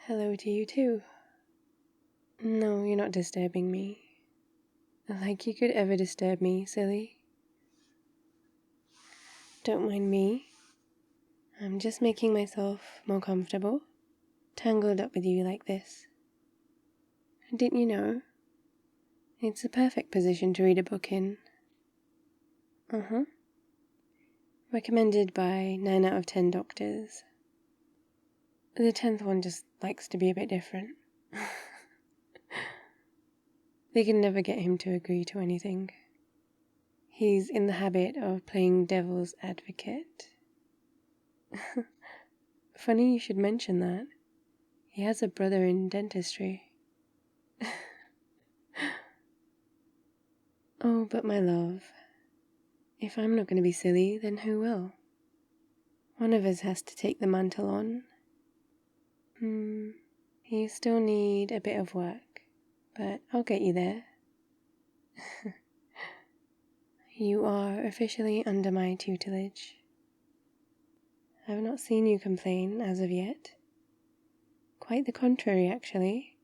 Hello to you too. No, you're not disturbing me. Like you could ever disturb me, silly. Don't mind me. I'm just making myself more comfortable, tangled up with you like this. Didn't you know? It's a perfect position to read a book in. Recommended by 9 out of 10 doctors. The 10th one just likes to be a bit different. They can never get him to agree to anything. He's in the habit of playing devil's advocate. Funny you should mention that. He has a brother in dentistry. Oh, but my love, if I'm not going to be silly, then who will? One of us has to take the mantle on. You still need a bit of work, but I'll get you there. You are officially under my tutelage. I've not seen you complain as of yet. Quite the contrary, actually.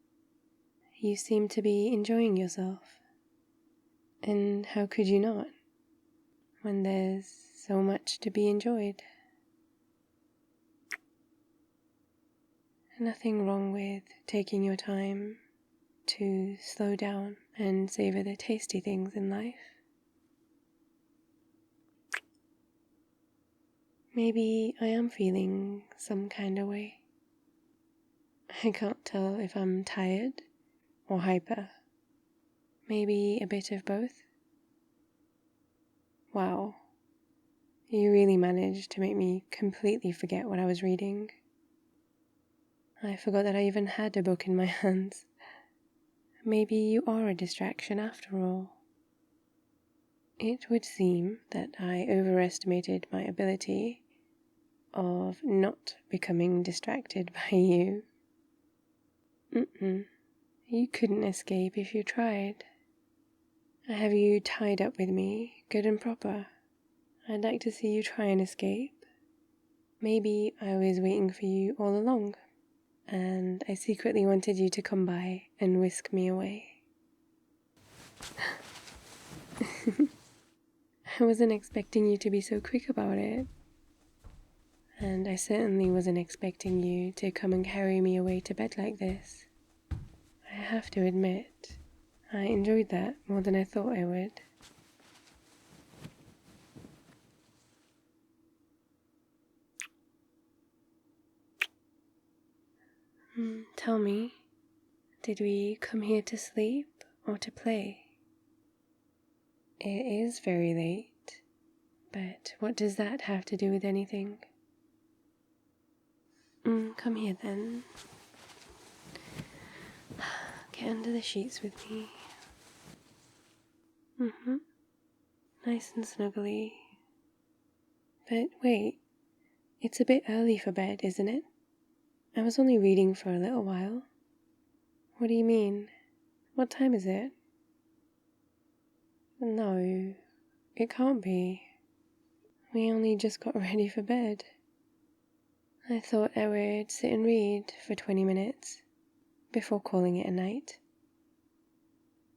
You seem to be enjoying yourself. And how could you not, when there's so much to be enjoyed? Nothing wrong with taking your time to slow down and savor the tasty things in life. Maybe I am feeling some kind of way. I can't tell if I'm tired or hyper. Maybe a bit of both. Wow, you really managed to make me completely forget what I was reading. I forgot that I even had a book in my hands. Maybe you are a distraction after all. It would seem that I overestimated my ability of not becoming distracted by you. You couldn't escape if you tried. I have you tied up with me, good and proper. I'd like to see you try and escape. Maybe I was waiting for you all along, and I secretly wanted you to come by and whisk me away. I wasn't expecting you to be so quick about it. And I certainly wasn't expecting you to come and carry me away to bed like this. I have to admit, I enjoyed that more than I thought I would. Tell me, did we come here to sleep or to play? It is very late, but what does that have to do with anything? Come here then. Get under the sheets with me. Nice and snuggly. But wait, it's a bit early for bed, isn't it? I was only reading for a little while. What do you mean? What time is it? No, it can't be. We only just got ready for bed. I thought I would sit and read for 20 minutes before calling it a night.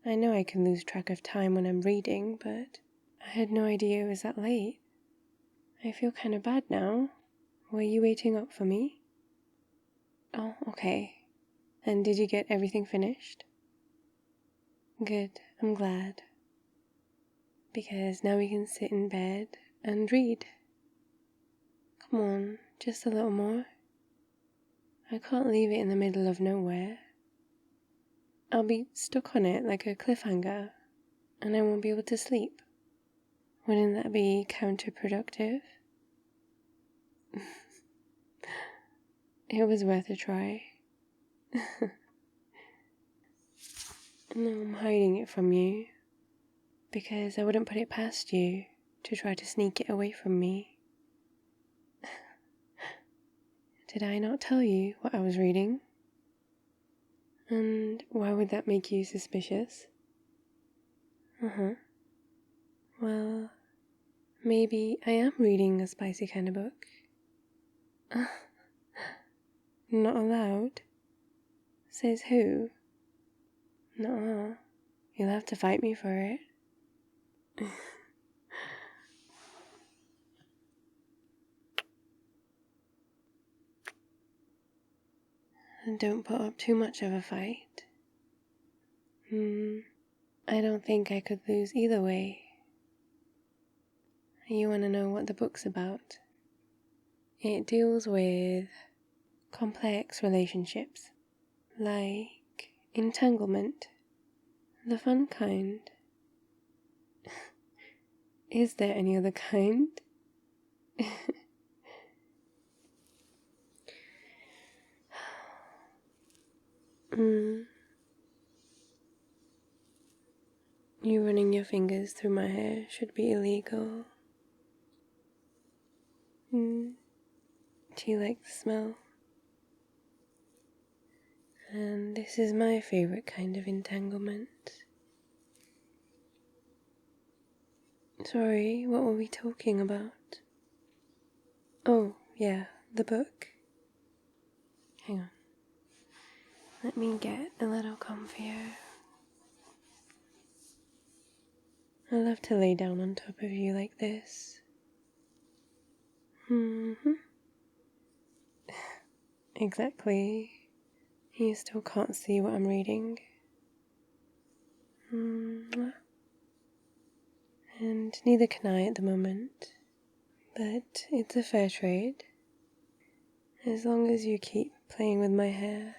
I know I can lose track of time when I'm reading, but I had no idea it was that late. I feel kind of bad now. Were you waiting up for me? Oh, okay. And did you get everything finished? Good, I'm glad. Because now we can sit in bed and read. Come on, just a little more. I can't leave it in the middle of nowhere. I'll be stuck on it like a cliffhanger, and I won't be able to sleep. Wouldn't that be counterproductive? It was worth a try. No, I'm hiding it from you, because I wouldn't put it past you to try to sneak it away from me. Did I not tell you what I was reading? And why would that make you suspicious? Well, maybe I am reading a spicy kind of book. Not allowed? Says who? Nuh-uh. You'll have to fight me for it. And don't put up too much of a fight. I don't think I could lose either way. You want to know what the book's about? It deals with complex relationships, like entanglement, the fun kind. Is there any other kind? You running your fingers through my hair should be illegal. Do you like the smell? And this is my favorite kind of entanglement. Sorry, what were we talking about? Oh, yeah, the book. Hang on. Let me get a little comfier. I love to lay down on top of you like this. Exactly. You still can't see what I'm reading. And neither can I at the moment. But it's a fair trade. As long as you keep playing with my hair.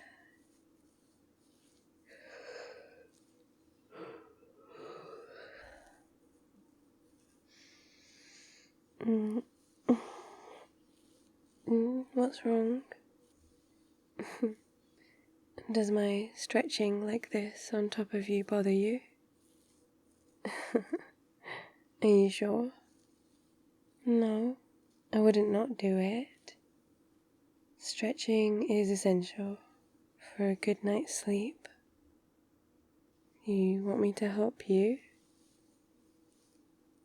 What's wrong? Does my stretching like this on top of you bother you? Are you sure? No, I wouldn't not do it. Stretching is essential for a good night's sleep. You want me to help you?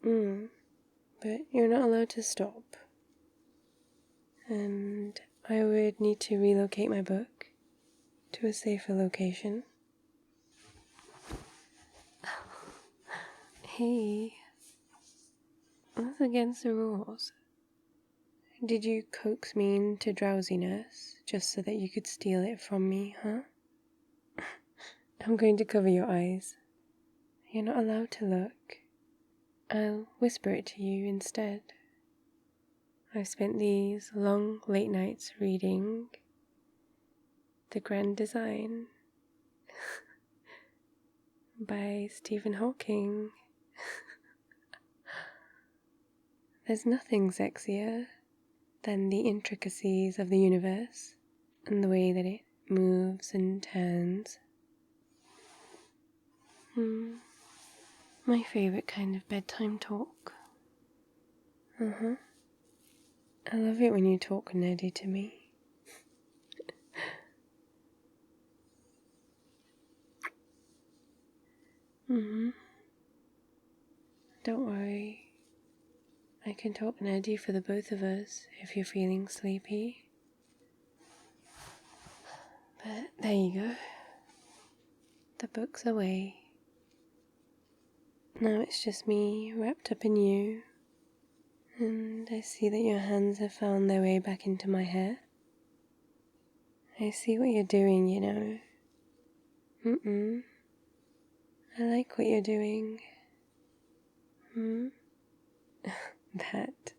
But you're not allowed to stop. And I would need to relocate my book to a safer location. Hey, that's against the rules. Did you coax me into drowsiness just so that you could steal it from me, huh? I'm going to cover your eyes. You're not allowed to look. I'll whisper it to you instead. I've spent these long late nights reading The Grand Design by Stephen Hawking. There's nothing sexier than the intricacies of the universe and the way that it moves and turns. My favorite kind of bedtime talk. I love it when you talk nerdy to me. Don't worry. I can talk nerdy for the both of us if you're feeling sleepy. But there you go. The book's away. Now it's just me wrapped up in you. And I see that your hands have found their way back into my hair. I see what you're doing, you know. I like what you're doing. That.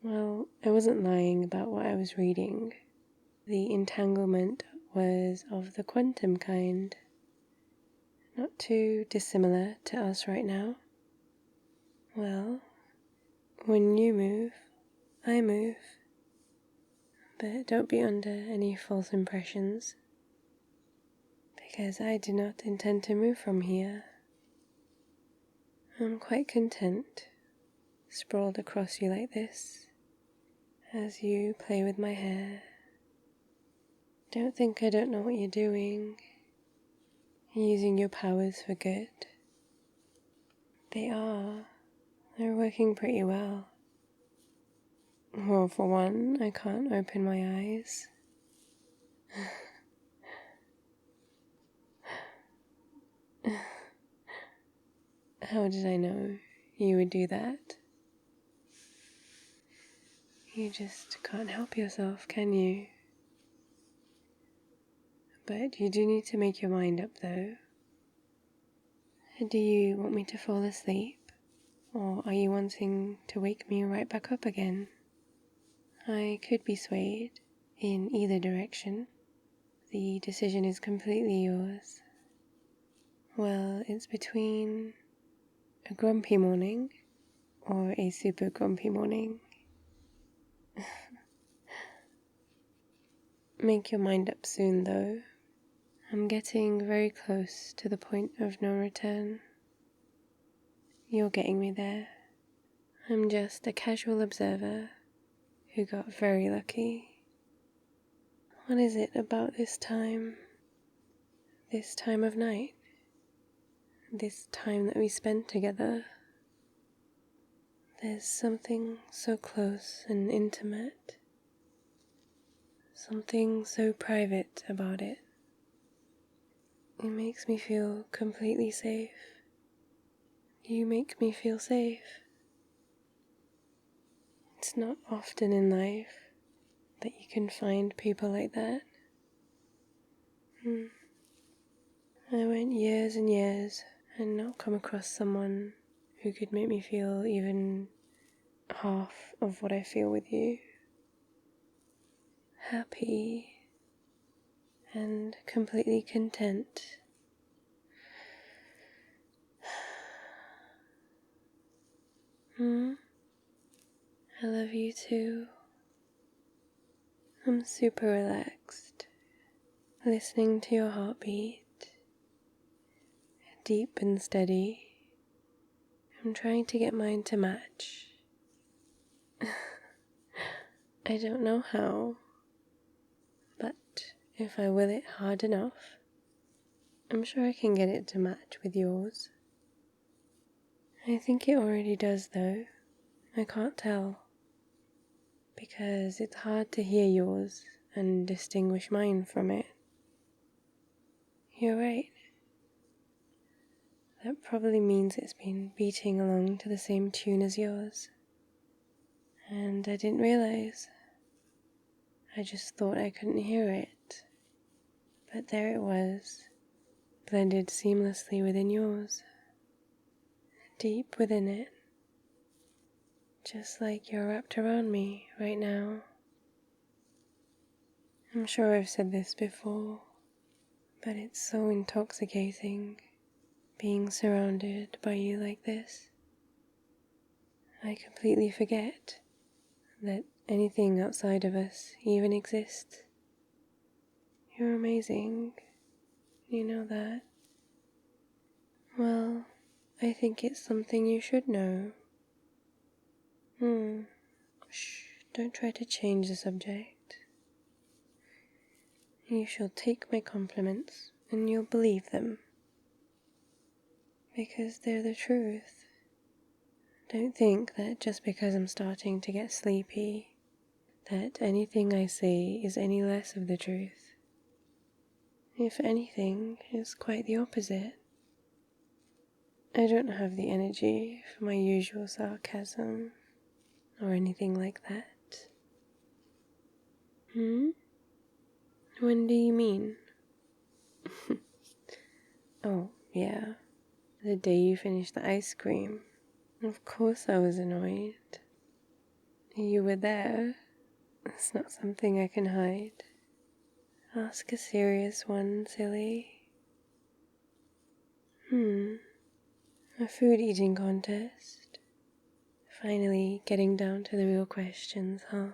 Well, I wasn't lying about what I was reading. The entanglement was of the quantum kind. Not too dissimilar to us right now. Well, when you move, I move. But don't be under any false impressions. Because I do not intend to move from here. I'm quite content, sprawled across you like this, as you play with my hair. Don't think I don't know what you're doing. Using your powers for good. They are. They're working pretty well. Well, for one, I can't open my eyes. How did I know you would do that? You just can't help yourself, can you? But you do need to make your mind up though. Do you want me to fall asleep? Or are you wanting to wake me right back up again? I could be swayed in either direction. The decision is completely yours. Well, it's between a grumpy morning or a super grumpy morning. Make your mind up soon though. I'm getting very close to the point of no return. You're getting me there. I'm just a casual observer who got very lucky. What is it about this time of night, this time that we spent together? There's something so close and intimate, something so private about it. It makes me feel completely safe. You make me feel safe. It's not often in life that you can find people like that. I went years and years and not come across someone who could make me feel even half of what I feel with you. Happy and completely content. I love you too. I'm super relaxed, listening to your heartbeat, deep and steady. I'm trying to get mine to match. I don't know how, but if I will it hard enough, I'm sure I can get it to match with yours. I think it already does though. I can't tell, because it's hard to hear yours and distinguish mine from it. You're right. That probably means it's been beating along to the same tune as yours. And I didn't realize. I just thought I couldn't hear it. But there it was, blended seamlessly within yours. Deep within it. Just like you're wrapped around me right now. I'm sure I've said this before, but it's so intoxicating being surrounded by you like this. I completely forget that anything outside of us even exists. You're amazing. You know that. Well, I think it's something you should know. Shh, don't try to change the subject. You shall take my compliments and you'll believe them. Because they're the truth. Don't think that just because I'm starting to get sleepy, that anything I say is any less of the truth. If anything, it's quite the opposite. I don't have the energy for my usual sarcasm or anything like that. When do you mean? Oh, yeah. The day you finished the ice cream. Of course I was annoyed. You were there. It's not something I can hide. Ask a serious one, silly. A food eating contest. Finally getting down to the real questions, huh?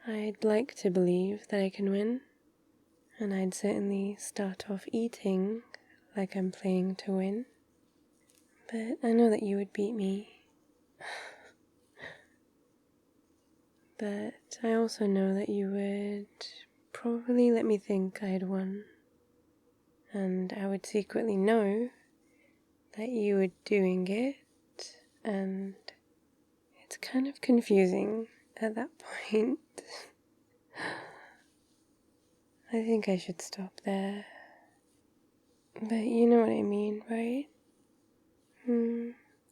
I'd like to believe that I can win, and I'd certainly start off eating like I'm playing to win. But I know that you would beat me. But I also know that you would probably let me think I had won. And I would secretly know that you were doing it, and it's kind of confusing at that point. I think I should stop there. But you know what I mean, right?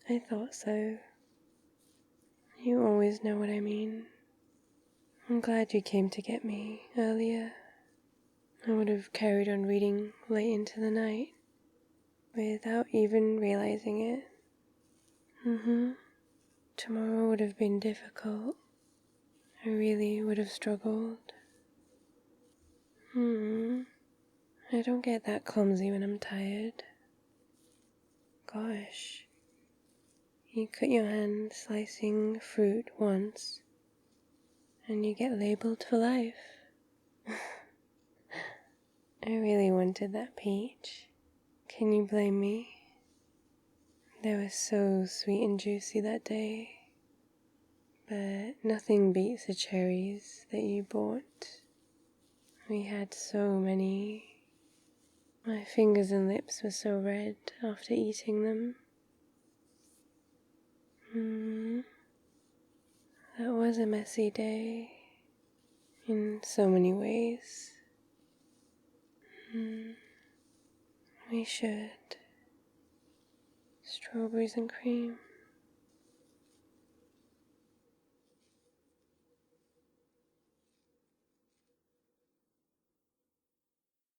I thought so. You always know what I mean. I'm glad you came to get me earlier. I would have carried on reading late into the night without even realizing it. Tomorrow would have been difficult. I really would have struggled. I don't get that clumsy when I'm tired. Gosh. You cut your hand slicing fruit once, and you get labeled for life. I really wanted that peach. Can you blame me? They were so sweet and juicy that day. But nothing beats the cherries that you bought. We had so many. My fingers and lips were so red after eating them. That was a messy day. In so many ways. We should. Strawberries and cream.